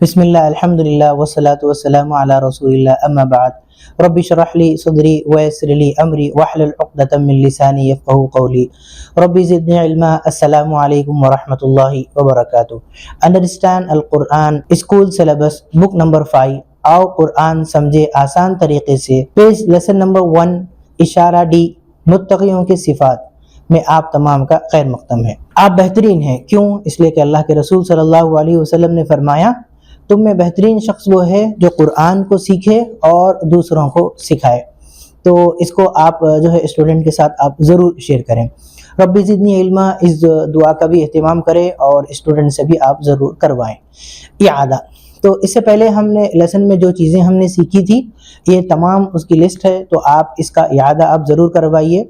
بسم اللہ الحمد للہ والصلاة والسلام علی رسول اللہ اما بعد رب اشرح لی صدری ویسر لی امری واحلل عقدۃ من لسانی یفقہوا قولی رب زدنی علما۔ السلام علیکم ورحمۃ اللہ وبرکاتہ۔ انڈرسٹینڈ القرآن اسکول سلیبس بک نمبر 5، آؤ قرآن سمجھے آسان طریقے سے، پیج لیسن نمبر 1 اشارہ ڈی، متقیوں کی صفات میں آپ تمام کا خیر مقدم ہے۔ آپ بہترین ہیں، کیوں؟ اس لیے کہ اللہ کے رسول صلی اللہ علیہ وسلم نے فرمایا تم میں بہترین شخص وہ ہے جو قرآن کو سیکھے اور دوسروں کو سکھائے۔ تو اس کو آپ جو ہے اسٹوڈنٹ کے ساتھ آپ ضرور شیئر کریں۔ رب زدنی علما، اس دعا کا بھی اہتمام کریں اور اسٹوڈنٹ سے بھی آپ ضرور کروائیں۔ اعادہ، تو اس سے پہلے ہم نے لیسن میں جو چیزیں ہم نے سیکھی تھی یہ تمام اس کی لسٹ ہے، تو آپ اس کا اعادہ آپ ضرور کروائیے۔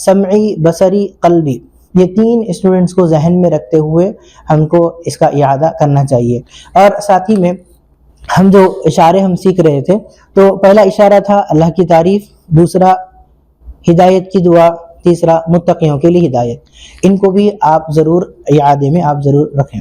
سمعی، بصری، قلبی، یہ 3 اسٹوڈنٹس کو ذہن میں رکھتے ہوئے ہم کو اس کا اعادہ کرنا چاہیے۔ اور ساتھ ہی میں ہم جو اشارے ہم سیکھ رہے تھے، تو پہلا اشارہ تھا اللہ کی تعریف، دوسرا ہدایت کی دعا، تیسرا متقیوں کے لیے ہدایت۔ ان کو بھی آپ ضرور اعادے میں آپ ضرور رکھیں۔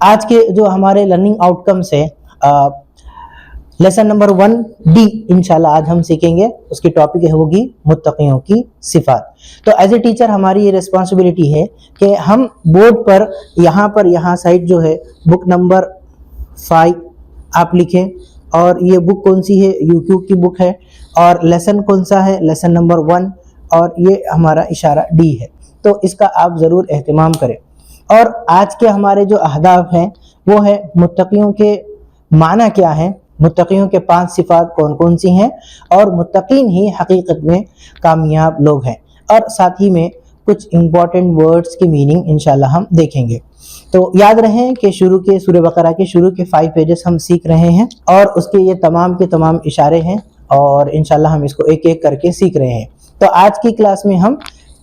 آج کے جو ہمارے لرننگ آؤٹ کمس ہے، لیسن نمبر 1 ڈی انشاءاللہ آج ہم سیکھیں گے، اس کی ٹاپک ہوگی متقیوں کی صفات۔ تو ایز اے ٹیچر ہماری یہ ریسپانسبلٹی ہے کہ ہم بورڈ پر یہاں سائٹ جو ہے بک نمبر 5 آپ لکھیں، اور یہ بک کون سی ہے؟ یوٹیوب کی بک ہے، اور لیسن کون سا ہے؟ لیسن نمبر 1، اور یہ ہمارا اشارہ ڈی ہے، تو اس کا آپ ضرور اہتمام کریں۔ اور آج کے ہمارے جو اہداف ہیں وہ ہے متقیوں کے معنی کیا ہیں، متقیوں کے 5 صفات کون کون سی ہیں، اور متقین ہی حقیقت میں کامیاب لوگ ہیں، اور ساتھ ہی میں کچھ امپورٹنٹ ورڈز کی میننگ انشاءاللہ ہم دیکھیں گے۔ تو یاد رہیں کہ سورہ بقرہ کے شروع کے 5 پیجز ہم سیکھ رہے ہیں، اور اس کے یہ تمام کے تمام اشارے ہیں، اور انشاءاللہ ہم اس کو ایک ایک کر کے سیکھ رہے ہیں۔ تو آج کی کلاس میں ہم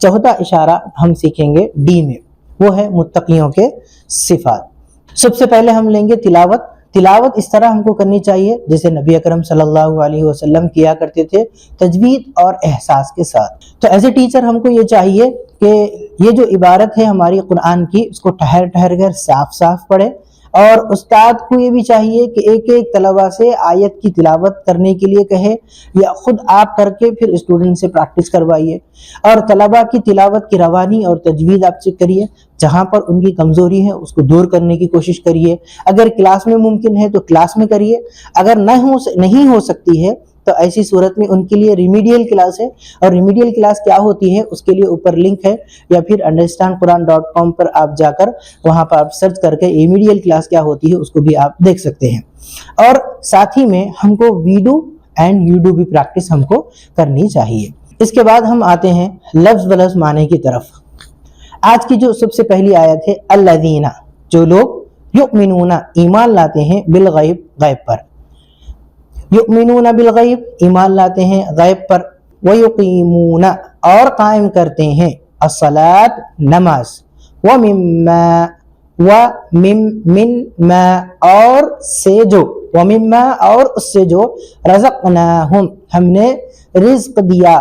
چوتھا اشارہ ہم سیکھیں گے ڈی میں، وہ ہے متقیوں کے صفات۔ سب سے پہلے ہم لیں گے تلاوت اس طرح ہم کو کرنی چاہیے جیسے نبی اکرم صلی اللہ علیہ وسلم کیا کرتے تھے، تجوید اور احساس کے ساتھ۔ تو ایز اے ٹیچر ہم کو یہ چاہیے کہ یہ جو عبارت ہے ہماری قرآن کی، اس کو ٹھہر کر صاف پڑھے، اور استاد کو یہ بھی چاہیے کہ ایک ایک طلبہ سے آیت کی تلاوت کرنے کے لیے کہے، یا خود آپ کر کے پھر اسٹوڈنٹ سے پریکٹس کروائیے، اور طلبہ کی تلاوت کی روانی اور تجوید آپ چیک کریے، جہاں پر ان کی کمزوری ہے اس کو دور کرنے کی کوشش کریے۔ اگر کلاس میں ممکن ہے تو کلاس میں کریے، اگر نہیں ہو سکتی ہے تو ایسی صورت میں ان کے لیے ریمیڈیل کلاس ہے، اور ریمیڈیل کلاس کیا ہوتی ہے اس کے لیے اوپر لنک ہے، یا پھر understandquran.com پر آپ جا کر وہاں پر آپ سرچ کر کے ریمیڈیل کلاس کیا ہوتی ہے اس کو بھی آپ دیکھ سکتے ہیں۔ اور ساتھ ہی میں ہم کو we do and you do بھی پریکٹس ہم کو کرنی چاہیے۔ اس کے بعد ہم آتے ہیں لفظ بلفظ معنی کی طرف۔ آج کی جو سب سے پہلی آیت ہے الذین، جو لوگ یؤمنون ایمان لاتے ہیں، بالغیب غیب پر، یؤمنون بالغیب ایمان لاتے ہیں غیب پر، ویقیمون اور قائم کرتے ہیں، الصلاۃ نماز، ومما اور سے جو، ومما اور اس سے جو، رزقناہم ہم نے رزق دیا،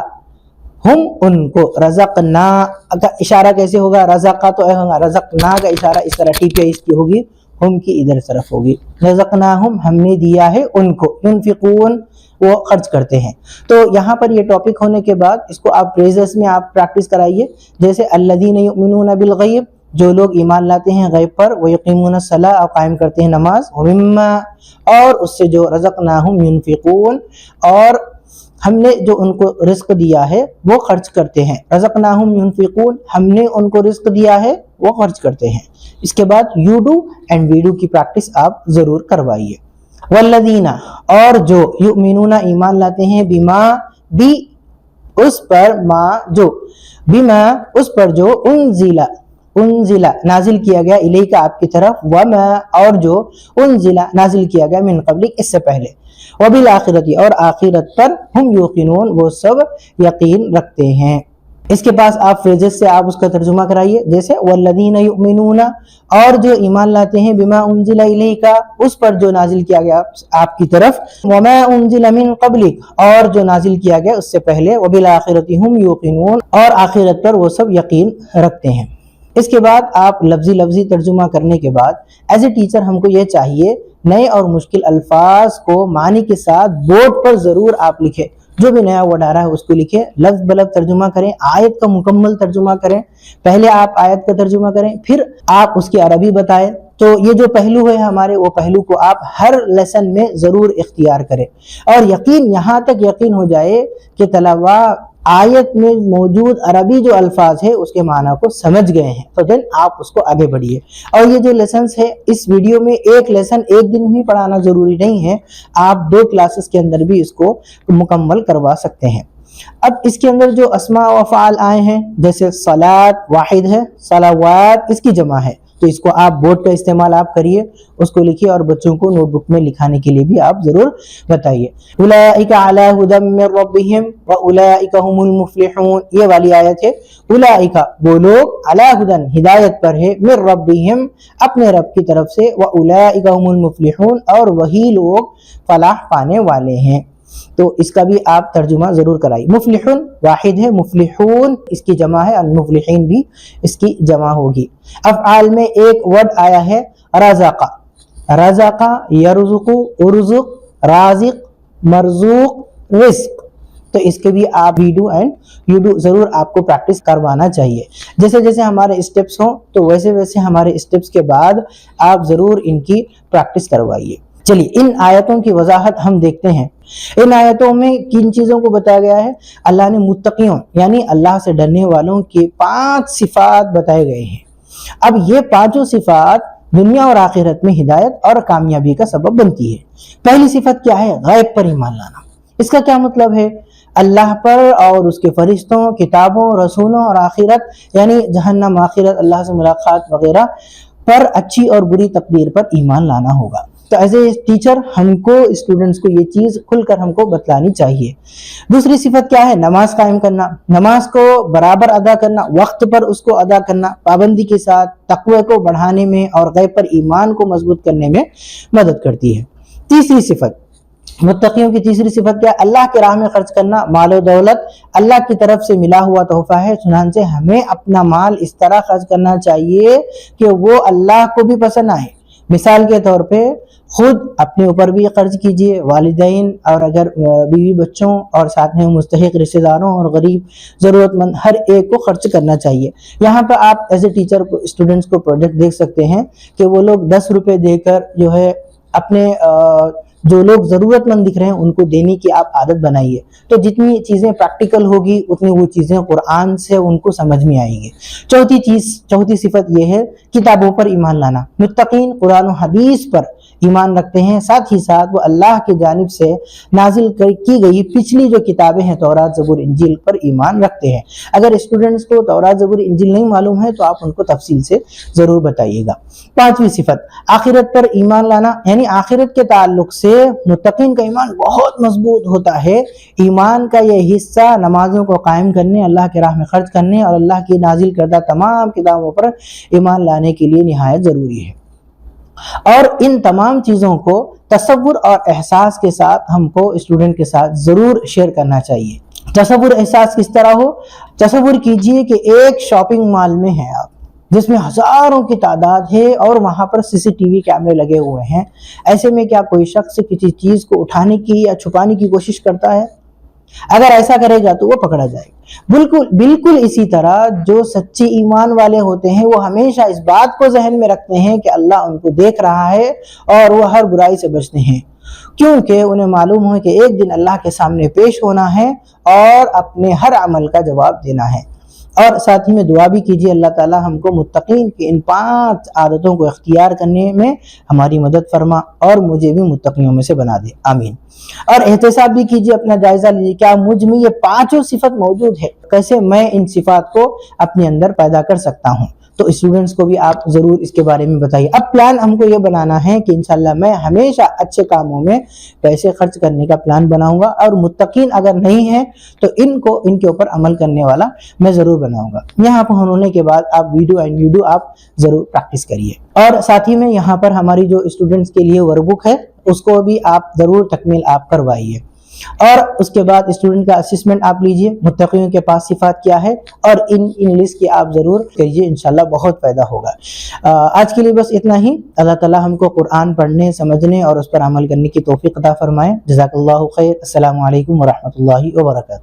ہم ان کو، رزقنا کا اشارہ کیسے ہوگا؟ رزقا تو ہوگا، رزقنا کا اشارہ اس طرح ٹی پہ اس کی ہوگی، ہم کی ادھر طرف ہوگی، رزقناہم ہم نے دیا ہے ان کو، ينفقون وہ خرچ کرتے ہیں۔ تو یہاں پر یہ ٹاپک ہونے کے بعد اس کو آپ فریزز میں آپ پریکٹس کرائیے، جیسے الذین یؤمنون بالغیب، جو لوگ ایمان لاتے ہیں غیب پر، ویقیمون الصلاۃ اور قائم کرتے ہیں نماز، ومما اور اس سے جو، رزقناہم ينفقون اور ہم نے جو ان کو رزق دیا ہے وہ خرچ کرتے ہیں، رزقناہم ينفقون ہم نے ان کو رزق دیا ہے وہ خرچ کرتے ہیں۔ اس کے بعد you do and we do کی پریکٹس آپ ضرور کروائیے۔ والذین اور جو، یؤمنون ایمان لاتے ہیں، بما بھی اس پر، ما جو، بما اس پر جو، انزل نازل کیا گیا، الیک آپ کی طرف، وما اور جو، انزل نازل کیا گیا، من قبلک اس سے پہلے، وبالآخرۃ اور آخرت پر، ہم یوقنون وہ سب یقین رکھتے ہیں۔ اس کے پاس آپ فریزز سے آپ اس کا ترجمہ کرائیے، جیسے والذین یؤمنون اور جو ایمان لاتے ہیں، بما انزل الیک اس پر جو نازل کیا گیا آپ کی طرف، وما انزل من قبلک اور جو نازل کیا گیا اس سے پہلے، وبالآخرۃ ہم یوقنون اور آخرت پر وہ سب یقین رکھتے ہیں۔ اس کے بعد آپ لفظی ترجمہ کرنے کے بعد ایز اے ٹیچر ہم کو یہ چاہیے نئے اور مشکل الفاظ کو معنی کے ساتھ بورڈ پر ضرور آپ لکھیں، جو بھی نیا ورڈ آ رہا ہے اس کو لکھیں، لفظ بلفظ ترجمہ کریں، آیت کا مکمل ترجمہ کریں، پہلے آپ آیت کا ترجمہ کریں پھر آپ اس کی عربی بتائیں۔ تو یہ جو پہلو ہے ہمارے، وہ پہلو کو آپ ہر لیسن میں ضرور اختیار کریں، اور یہاں تک یقین ہو جائے کہ طلبہ آیت میں موجود عربی جو الفاظ ہے اس کے معنی کو سمجھ گئے ہیں، تو دن آپ اس کو آگے بڑھیے۔ اور یہ جو لیسنز ہے اس ویڈیو میں ایک لیسن ایک دن ہی پڑھانا ضروری نہیں ہے، آپ 2 کلاسز کے اندر بھی اس کو مکمل کروا سکتے ہیں۔ اب اس کے اندر جو اسماء و افعال آئے ہیں، جیسے صلاۃ واحد ہے، صلوات اس کی جمع ہے، تو اس کو آپ بورڈ کا استعمال آپ کریے، اس کو لکھیے اور بچوں کو نوٹ بک میں لکھانے کے لیے بھی آپ ضرور بتائیے۔ اولئک علی ھدی من ربہم واولئک هم المفلحون، یہ والی آیت ہے۔ اولئک وہ لوگ علی ھدی ہدایت پر ہے، من ربہم اپنے رب کی طرف سے، واولئک هم المفلحون اور وہی لوگ فلاح پانے والے ہیں۔ تو اس کا بھی آپ ترجمہ ضرور کرائیے۔ مفلحون واحد ہے، مفلحون اس کی جمع ہے، اور مفلحین بھی اس کی جمع ہوگی۔ افعال میں ایک ورڈ آیا ہے رزق، رزق، یرزق، ارزق، رازق، مرزوق، رزق، تو اس کے بھی آپ یو ڈو ضرور آپ کو پریکٹس کروانا چاہیے۔ جیسے جیسے ہمارے اسٹیپس ہوں تو ویسے ویسے ہمارے اسٹیپس کے بعد آپ ضرور ان کی پریکٹس کروائیے۔ چلیے ان آیتوں کی وضاحت ہم دیکھتے ہیں۔ ان آیتوں میں کن چیزوں کو بتایا گیا ہے؟ اللہ نے متقیوں یعنی اللہ سے ڈرنے والوں کی 5 صفات بتائے گئے ہیں۔ اب یہ 5 صفات دنیا اور آخرت میں ہدایت اور کامیابی کا سبب بنتی ہے۔ پہلی صفت کیا ہے؟ غیب پر ایمان لانا۔ اس کا کیا مطلب ہے؟ اللہ پر اور اس کے فرشتوں، کتابوں، رسولوں اور آخرت یعنی جہنم، آخرت، اللہ سے ملاقات وغیرہ پر، اچھی اور بری تقدیر پر ایمان لانا ہوگا۔ تو ایز اے ٹیچر ہم کو اسٹوڈنٹس کو یہ چیز کھل کر ہم کو بتلانی چاہیے۔ دوسری صفت کیا ہے؟ نماز قائم کرنا، نماز کو برابر ادا کرنا، وقت پر اس کو ادا کرنا، پابندی کے ساتھ، تقوی کو بڑھانے میں اور غیب پر ایمان کو مضبوط کرنے میں مدد کرتی ہے۔ تیسری صفت، متقیوں کی تیسری صفت کیا ہے؟ اللہ کی راہ میں خرچ کرنا۔ مال و دولت اللہ کی طرف سے ملا ہوا تحفہ ہے، چنانچہ ہمیں اپنا مال اس طرح خرچ کرنا چاہیے کہ وہ اللہ کو بھی پسند آئے۔ مثال کے طور پہ خود اپنے اوپر بھی خرچ کیجئے، والدین اور اگر بیوی بچوں اور ساتھ میں مستحق رشتہ داروں اور غریب ضرورت مند ہر ایک کو خرچ کرنا چاہیے۔ یہاں پہ آپ ایز اے ٹیچر اسٹوڈنٹس کو پروجیکٹ دیکھ سکتے ہیں کہ وہ لوگ 10 روپے دے کر جو ہے اپنے جو لوگ ضرورت مند دکھ رہے ہیں ان کو دینے کی آپ عادت بنائیے، تو جتنی چیزیں پریکٹیکل ہوگی اتنی وہ چیزیں قرآن سے ان کو سمجھ میں آئیں گی۔ چوتھی صفت یہ ہے کتابوں پر ایمان لانا۔ متقین قرآن و حدیث پر ایمان رکھتے ہیں، ساتھ ہی ساتھ وہ اللہ کی جانب سے نازل کی گئی پچھلی جو کتابیں ہیں تورات، زبور، انجیل پر ایمان رکھتے ہیں۔ اگر اسٹوڈنٹس کو تورات، زبور، انجیل نہیں معلوم ہے تو آپ ان کو تفصیل سے ضرور بتائیے گا۔ 5ویں صفت آخرت پر ایمان لانا، یعنی آخرت کے تعلق سے متقین کا ایمان بہت مضبوط ہوتا ہے۔ ایمان کا یہ حصہ نمازوں کو قائم کرنے، اللہ کی راہ میں خرچ کرنے اور اللہ کی نازل کردہ تمام کتابوں پر ایمان لانے کے لیے نہایت ضروری ہے۔ اور ان تمام چیزوں کو تصور اور احساس کے ساتھ ہم کو اسٹوڈنٹ کے ساتھ ضرور شیئر کرنا چاہیے۔ تصور احساس کس طرح ہو؟ تصور کیجئے کہ ایک شاپنگ مال میں ہیں آپ، جس میں ہزاروں کی تعداد ہے اور وہاں پر CCTV کیمرے لگے ہوئے ہیں۔ ایسے میں کیا کوئی شخص کسی چیز کو اٹھانے کی یا چھپانے کی کوشش کرتا ہے؟ اگر ایسا کرے گا تو وہ پکڑا جائے گا۔ بالکل اسی طرح جو سچے ایمان والے ہوتے ہیں وہ ہمیشہ اس بات کو ذہن میں رکھتے ہیں کہ اللہ ان کو دیکھ رہا ہے اور وہ ہر برائی سے بچتے ہیں، کیونکہ انہیں معلوم ہے کہ ایک دن اللہ کے سامنے پیش ہونا ہے اور اپنے ہر عمل کا جواب دینا ہے۔ اور ساتھ ہی میں دعا بھی کیجیے اللہ تعالی ہم کو متقین کی ان 5 عادتوں کو اختیار کرنے میں ہماری مدد فرما اور مجھے بھی متقیوں میں سے بنا دے، آمین۔ اور احتساب بھی کیجیے، اپنا جائزہ لیجیے، کیا مجھ میں یہ 5 صفت موجود ہے؟ کیسے میں ان صفات کو اپنے اندر پیدا کر سکتا ہوں؟ تو اسٹوڈنٹس کو بھی آپ ضرور اس کے بارے میں بتائیے۔ اب پلان ہم کو یہ بنانا ہے کہ انشاءاللہ میں ہمیشہ اچھے کاموں میں پیسے خرچ کرنے کا پلان بناؤں گا، اور متقین اگر نہیں ہیں تو ان کے اوپر عمل کرنے والا میں ضرور بناؤں گا۔ یہاں پر ہونے کے بعد آپ ویڈیو اینڈ یوڈو آپ ضرور پریکٹس کریے، اور ساتھ ہی میں یہاں پر ہماری جو اسٹوڈنٹس کے لیے ورک بک ہے اس کو بھی آپ ضرور تکمیل آپ کروائیے۔ اور اس کے بعد اسٹوڈنٹ کا اسسمنٹ آپ لیجئے، متقیوں کے پاس صفات کیا ہے، اور ان لسٹ کی آپ ضرور کریے، انشاءاللہ بہت فائدہ ہوگا۔ آج کے لیے بس اتنا ہی۔ اللہ تعالی ہم کو قرآن پڑھنے، سمجھنے اور اس پر عمل کرنے کی توفیق عطا فرمائے۔ جزاک اللہ خیر۔ السلام علیکم ورحمۃ اللہ وبرکاتہ۔